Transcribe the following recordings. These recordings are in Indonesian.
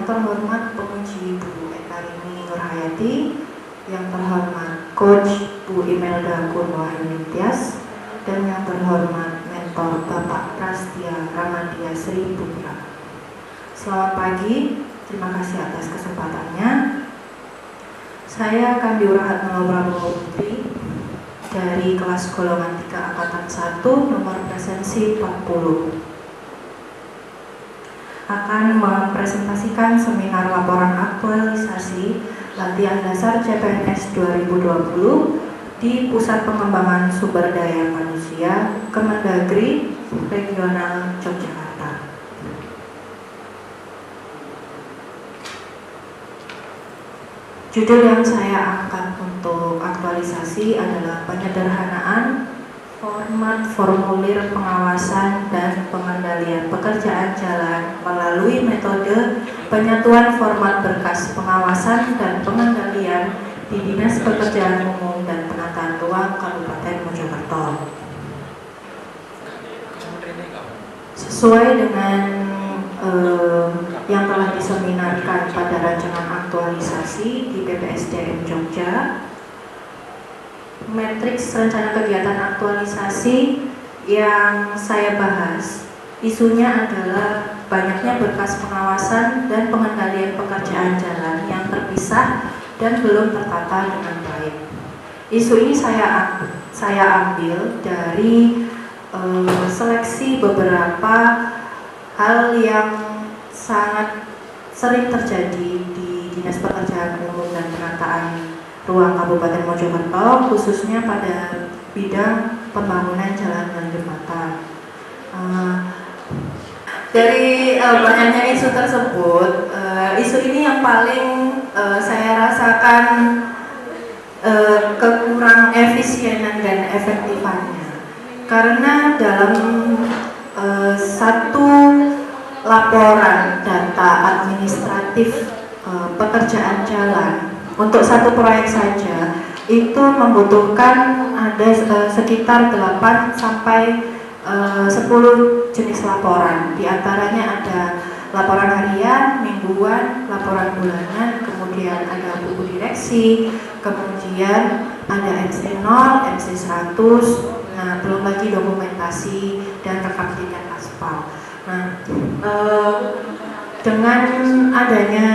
terhormat penguji Bu Ekarini Nurhayati, yang terhormat Coach Bu Imelda Kurwahyu-Ningtyas, dan yang terhormat Mentor Bapak Prastia Ramadia Sri Putra. Selamat pagi, terima kasih atas kesempatannya. Saya Kandi Urahatmala Prabowo Putri dari kelas golongan 3 angkatan 1 nomor presensi 40. Akan mempresentasikan seminar laporan aktualisasi latihan dasar CPNS 2020 di Pusat Pengembangan Sumber Daya Manusia Kemendagri Regional Yogyakarta. Judul yang saya angkat untuk aktualisasi adalah penyederhanaan format formulir pengawasan dan pengendalian pekerjaan jalan melalui metode penyatuan format berkas pengawasan dan pengendalian di Dinas Pekerjaan Umum dan Penataan Ruang Kabupaten Mojokerto. Sesuai dengan yang telah diseminarkan pada rancangan aktualisasi di PPSDM Jogja, matriks rencana kegiatan aktualisasi yang saya bahas isunya adalah banyaknya berkas pengawasan dan pengendalian pekerjaan jalan yang terpisah dan belum tertata dengan baik. Isu ini saya ambil dari seleksi beberapa hal yang sangat sering terjadi di Dinas Pekerjaan Umum dan Penataan Ruang Kabupaten Mojokerto, khususnya pada bidang pembangunan jalan dan jembatan. Dari banyaknya isu tersebut, isu ini yang paling saya rasakan kekurang efisienan dan efektifannya, karena dalam satu laporan data administratif pekerjaan jalan untuk satu proyek saja itu membutuhkan ada sekitar 8 sampai 10 jenis laporan. Di antaranya ada laporan harian, mingguan, laporan bulanan, kemudian ada buku direksi, kemudian ada MC0, MC100, nah belum lagi dokumentasi dan rekam jejak aspal. Nah, dengan adanya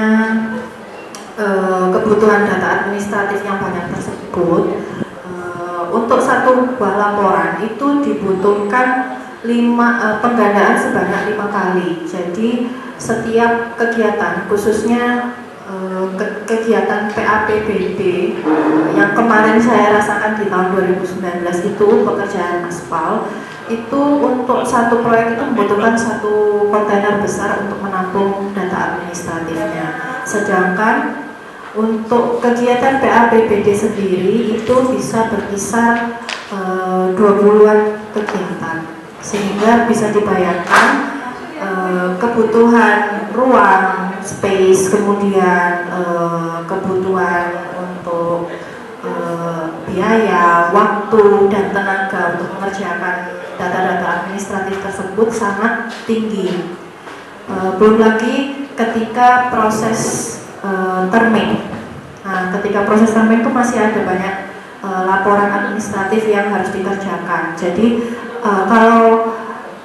kebutuhan data administratif yang banyak tersebut, untuk satu buah laporan itu dibutuhkan penggandaan sebanyak 5 kali. Jadi setiap kegiatan, khususnya kegiatan PAPBD yang kemarin saya rasakan di tahun 2019 itu pekerjaan aspal, itu untuk satu proyek itu membutuhkan satu kontainer besar untuk menampung data administratifnya. Sedangkan untuk kegiatan PAPBD sendiri itu bisa berkisar 20-an kegiatan, sehingga bisa dibayangkan kebutuhan ruang, space, kemudian kebutuhan untuk biaya, waktu, dan tenaga untuk mengerjakan data-data administratif tersebut sangat tinggi. Belum lagi ketika proses terming. Nah, ketika proses terming itu masih ada banyak laporan administratif yang harus dikerjakan. Jadi kalau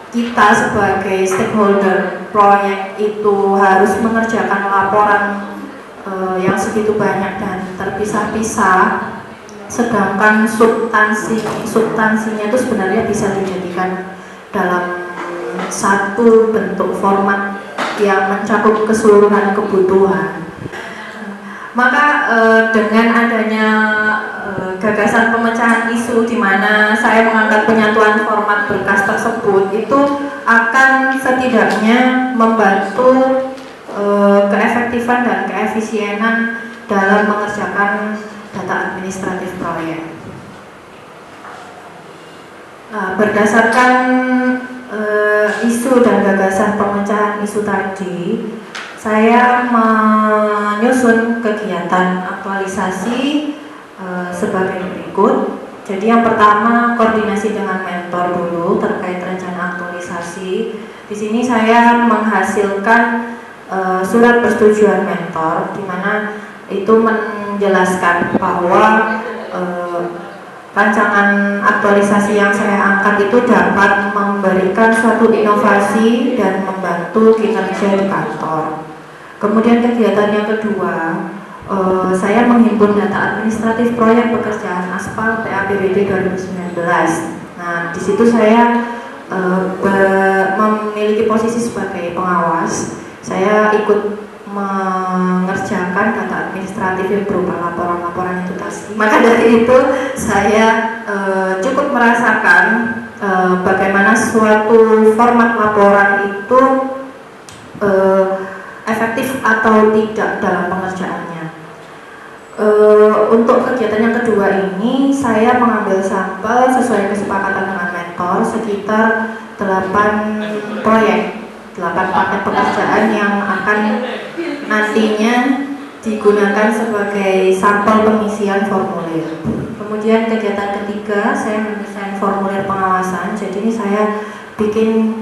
kita sebagai stakeholder proyek itu harus mengerjakan laporan yang segitu banyak dan terpisah-pisah, sedangkan substansinya itu sebenarnya bisa dijadikan dalam satu bentuk format yang mencakup keseluruhan kebutuhan. Maka dengan adanya gagasan pemecahan isu di mana saya mengangkat penyatuan format berkas tersebut, itu akan setidaknya membantu keefektifan dan keefisienan dalam mengerjakan data administratif proyek. Berdasarkan isu dan gagasan pemecahan isu tadi, saya menyusun kegiatan aktualisasi sebagai berikut. Jadi yang pertama, koordinasi dengan mentor dulu terkait rencana aktualisasi. Di sini saya menghasilkan surat persetujuan mentor, di mana itu menjelaskan bahwa rancangan aktualisasi yang saya angkat itu dapat memberikan suatu inovasi dan membantu kinerja di kantor. Kemudian kegiatan yang kedua, saya menghimpun data administratif proyek pekerjaan aspal PAPBD 2019. Nah, di situ saya memiliki posisi sebagai pengawas. Saya ikut mengerjakan data administratif yang berupa laporan-laporan itu tadi. Maka dari itu saya cukup merasakan bagaimana suatu format laporan itu efektif atau tidak dalam pengerjaannya. Untuk kegiatan yang kedua ini saya mengambil sampel sesuai kesepakatan dengan mentor sekitar 8 proyek, 8 paket pekerjaan yang akan nantinya digunakan sebagai sampel pengisian formulir. Kemudian kegiatan ketiga, saya mendesain formulir pengawasan. Jadi ini saya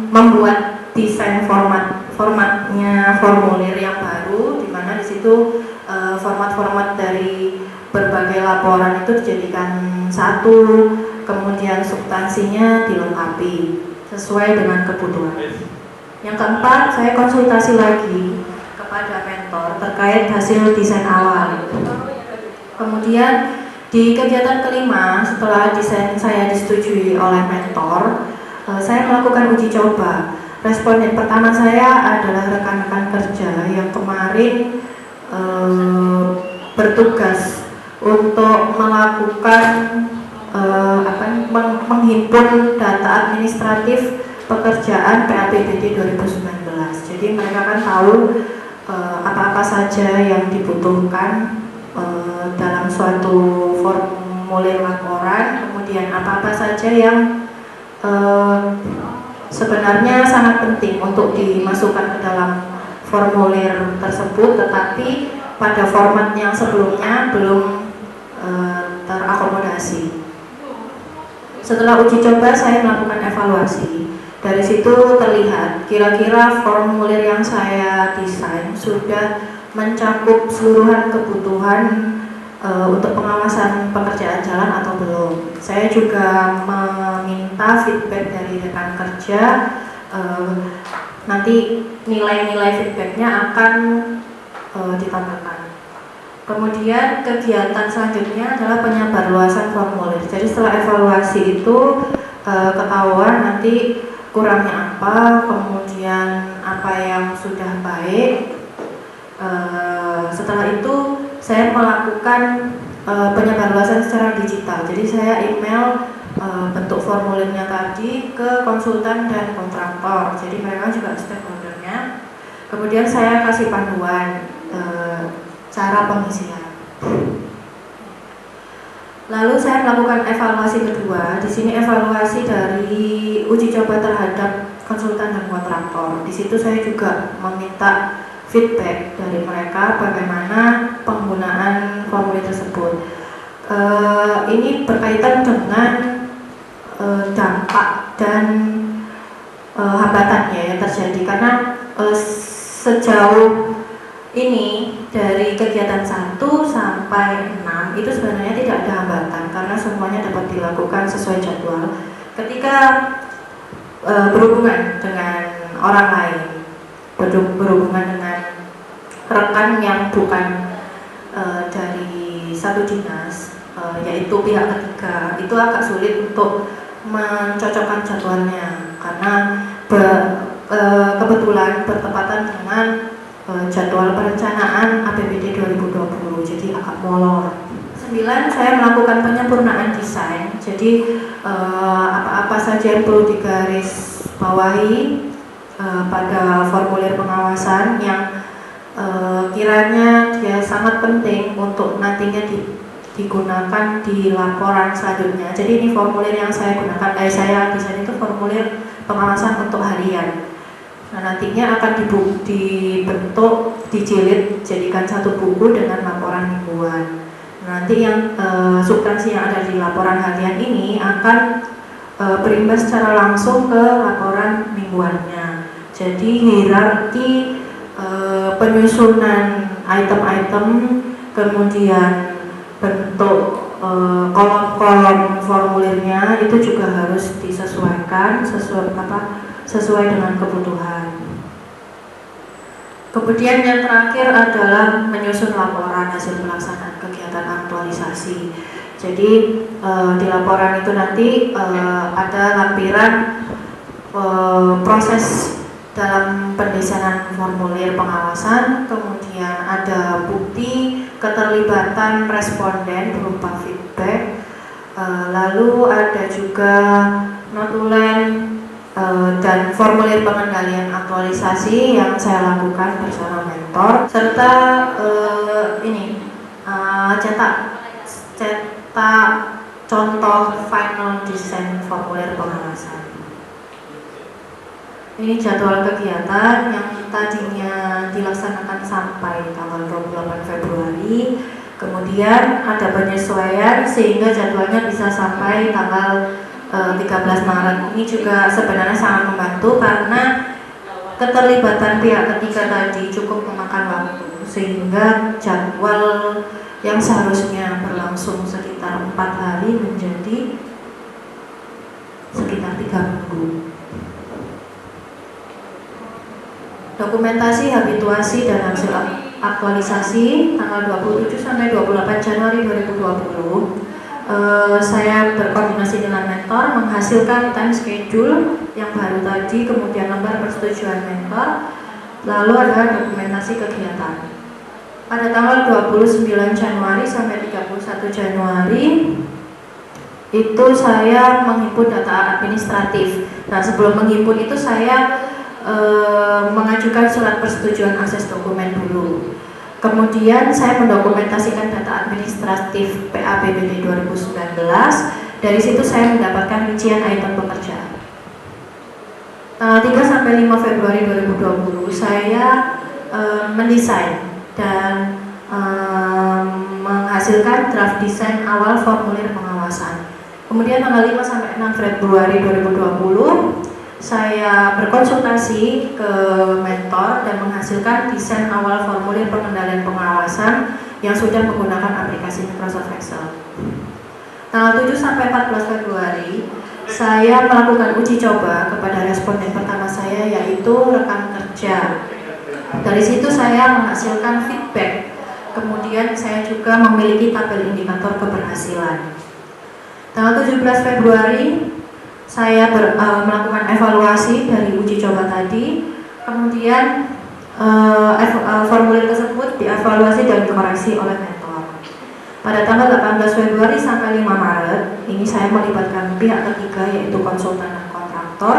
membuat desain formatnya formulir yang baru, di mana di situ format-format dari berbagai laporan itu dijadikan satu, kemudian substansinya dilengkapi sesuai dengan kebutuhan. Yang keempat, saya konsultasi lagi kepada mentor terkait hasil desain awal. Kemudian di kegiatan kelima, setelah desain saya disetujui oleh mentor, saya melakukan uji coba. Responden pertama saya adalah rekan-rekan kerja yang kemarin bertugas untuk melakukan menghimpun data administratif pekerjaan PAPBD 2019. Jadi mereka kan tahu apa-apa saja yang dibutuhkan dalam suatu formulir laporan, kemudian apa-apa saja yang sebenarnya sangat penting untuk dimasukkan ke dalam formulir tersebut, tetapi pada format yang sebelumnya belum terakomodasi. Setelah uji coba, saya melakukan evaluasi. Dari situ terlihat kira-kira formulir yang saya desain sudah mencakup seluruhan kebutuhan untuk pengawasan pekerjaan jalan atau belum. Saya juga meminta feedback dari rekan kerja. Nanti nilai-nilai feedbacknya akan ditambahkan. Kemudian kegiatan selanjutnya adalah penyebarluasan formulir. Jadi setelah evaluasi itu ketahuan nanti kurangnya apa, kemudian apa yang sudah baik. Setelah itu saya melakukan penyebarluasan secara digital. Jadi saya email bentuk formulirnya tadi ke konsultan dan kontraktor. Jadi mereka juga stakeholdernya. Kemudian saya kasih panduan cara pengisian. Lalu saya melakukan evaluasi kedua. Di sini evaluasi dari uji coba terhadap konsultan dan kontraktor. Di situ saya juga meminta feedback dari mereka bagaimana penggunaan formulir tersebut. Ini berkaitan dengan dampak dan hambatannya yang terjadi karena sejauh ini dari kegiatan 1 sampai 6 itu sebenarnya tidak ada hambatan karena semuanya dapat dilakukan sesuai jadwal. Ketika berhubungan dengan orang lain, berhubungan dengan rekan yang bukan dari satu dinas, yaitu pihak ketiga, itu agak sulit untuk mencocokkan jadwalnya karena kebetulan bertepatan dengan jadwal perencanaan APBD 2020, jadi agak molor. 9, saya melakukan penyempurnaan desain. Jadi apa-apa saja yang perlu digaris bawahi pada formulir pengawasan yang kiranya dia sangat penting untuk nantinya digunakan di laporan selanjutnya. Jadi ini formulir yang saya gunakan, saya desain itu formulir pengawasan untuk harian. Nah, nantinya akan dibentuk, dijilid, jadikan satu buku dengan laporan mingguan. Nanti yang substansi yang ada di laporan harian ini akan berimbas secara langsung ke laporan mingguannya. Jadi hierarki penyusunan item-item, kemudian bentuk kolom-kolom formulirnya itu juga harus disesuaikan sesuai dengan kebutuhan. Kemudian yang terakhir adalah menyusun laporan hasil pelaksanaan kegiatan aktualisasi. Jadi di laporan itu nanti ada lampiran proses dalam pendesainan formulir pengawasan, kemudian ada bukti keterlibatan responden berupa feedback, lalu ada juga notulen dan formulir pengendalian aktualisasi yang saya lakukan bersama mentor, serta cetak contoh final desain formulir pengawasan. Ini jadwal kegiatan yang tadinya dilaksanakan sampai tanggal 28 Februari, kemudian ada penyesuaian sehingga jadwalnya bisa sampai tanggal 13 Maret. Ini juga sebenarnya sangat membantu karena keterlibatan pihak ketiga tadi cukup memakan waktu, sehingga jadwal yang seharusnya berlangsung sekitar 4 hari menjadi sekitar 3 minggu. Dokumentasi habituasi dan hasil aktualisasi tanggal 27 sampai 28 Januari 2020. Saya berkoordinasi dengan mentor menghasilkan time schedule yang baru tadi, kemudian lembar persetujuan mentor, lalu ada dokumentasi kegiatan. Pada tanggal 29 Januari sampai 31 Januari itu saya menghimpun data administratif. Nah, sebelum menghimpun itu saya mengajukan surat persetujuan akses dokumen dulu. Kemudian saya mendokumentasikan data administratif PAPBD 2019. Dari situ saya mendapatkan rincian item pekerjaan. Tanggal 3 sampai 5 Februari 2020 saya mendesain dan menghasilkan draft desain awal formulir pengawasan. Kemudian tanggal 5 sampai 6 Februari 2020 saya berkonsultasi ke mentor dan menghasilkan desain awal formulir pengendalian pengawasan yang sudah menggunakan aplikasi Microsoft Excel. Tanggal 7 sampai 14 Februari saya melakukan uji coba kepada responden pertama saya, yaitu rekan kerja. Dari situ saya menghasilkan feedback. Kemudian saya juga memiliki tabel indikator keberhasilan. Tanggal 17 Februari saya melakukan evaluasi dari uji coba tadi, kemudian formulir tersebut dievaluasi dan dikoreksi oleh mentor. Pada tanggal 18 Februari sampai 5 Maret, ini saya melibatkan pihak ketiga yaitu konsultan dan kontraktor.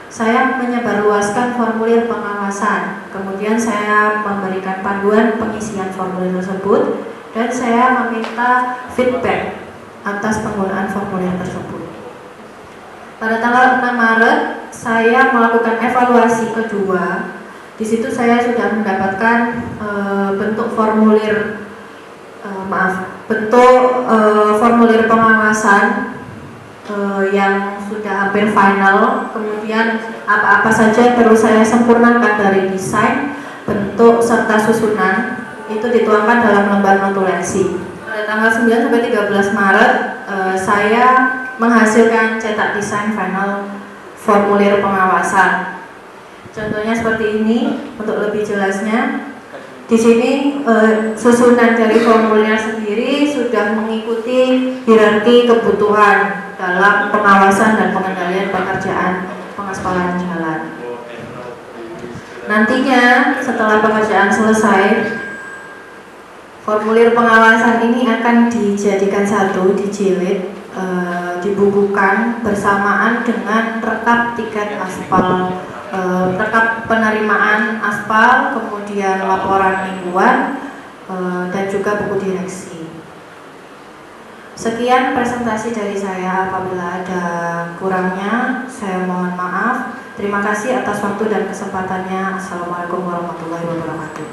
Saya menyebarluaskan formulir pengawasan, kemudian saya memberikan panduan pengisian formulir tersebut, dan saya meminta feedback atas penggunaan formulir tersebut. Pada tanggal 6 Maret, saya melakukan evaluasi kedua. Di situ saya sudah mendapatkan bentuk formulir formulir pengawasan yang sudah hampir final. Kemudian apa-apa saja perlu saya sempurnakan dari desain, bentuk, serta susunan itu dituangkan dalam lembar notulensi. Pada tanggal 9 sampai 13 Maret, saya menghasilkan cetak desain final formulir pengawasan. Contohnya seperti ini. Untuk lebih jelasnya, di sini susunan dari formulir sendiri sudah mengikuti hierarki kebutuhan dalam pengawasan dan pengendalian pekerjaan pengaspalan jalan. Nantinya setelah pekerjaan selesai, formulir pengawasan ini akan dijadikan satu, dijilid, dibukukan bersamaan dengan rekap tiket aspal, rekap penerimaan aspal, kemudian laporan mingguan, dan juga buku direksi. Sekian presentasi dari saya. Apabila ada kurangnya, saya mohon maaf. Terima kasih atas waktu dan kesempatannya. Assalamualaikum warahmatullahi wabarakatuh.